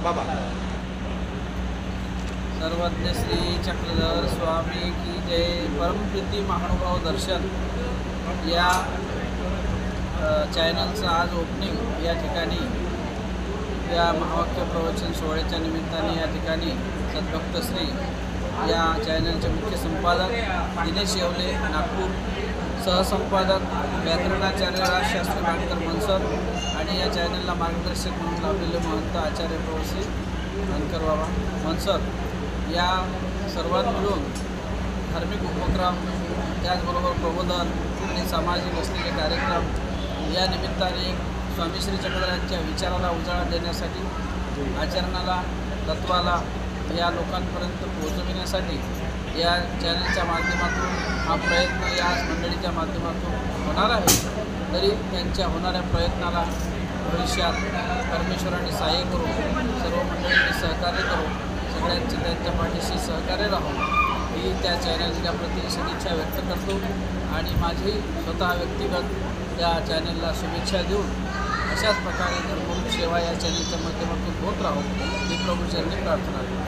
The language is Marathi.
बाबा सर्वज्ञ श्री चक्रधर स्वामी की जय. परमप्रीती महानुभाव दर्शन या चॅनलचं आज ओपनिंग या ठिकाणी या महावाक्य प्रवचन सोहळ्याच्या निमित्ताने या ठिकाणी सद्भक्त श्री या चॅनलचे मुख्य संपादक दिनेश येवले नागपूर, सहसंपादक व्याकरणाचार्य राजशास्त्री भाटकर मनसर आणि या चॅनलला मार्गदर्शक म्हणून लाभलेले महंत आचार्य प्रवसी भानकर बाबा मनसर या सर्वांनी मिळून धार्मिक उपक्रम त्याचबरोबर प्रबोधन आणि सामाजिक असलेले कार्यक्रम या निमित्ताने स्वामी श्री चक्रधरांच्या विचाराला उजाळा देण्यासाठी, आचरणाला, तत्वाला या लोकांपर्यंत पोहोचविण्यासाठी या चॅनलच्या माध्यमातून हा प्रयत्न या मंडळीच्या माध्यमातून होणार आहे. तरी त्यांच्या होणाऱ्या प्रयत्नाला भविष्यात परमेश्वराने सहाय्य करू, सर्व मंडळींनी सहकार्य करू, सगळ्यांचे त्यांच्या पाठीशी सहकार्य राहू ही त्या चॅनलच्या प्रती सदिच्छा व्यक्त करतो आणि माझी स्वतः व्यक्तिगत त्या चॅनलला शुभेच्छा देऊन अशाच प्रकारे धर्मरूप सेवा या चॅनलच्या माध्यमातून होत राहू ही प्रभूचरणी प्रार्थना करतो.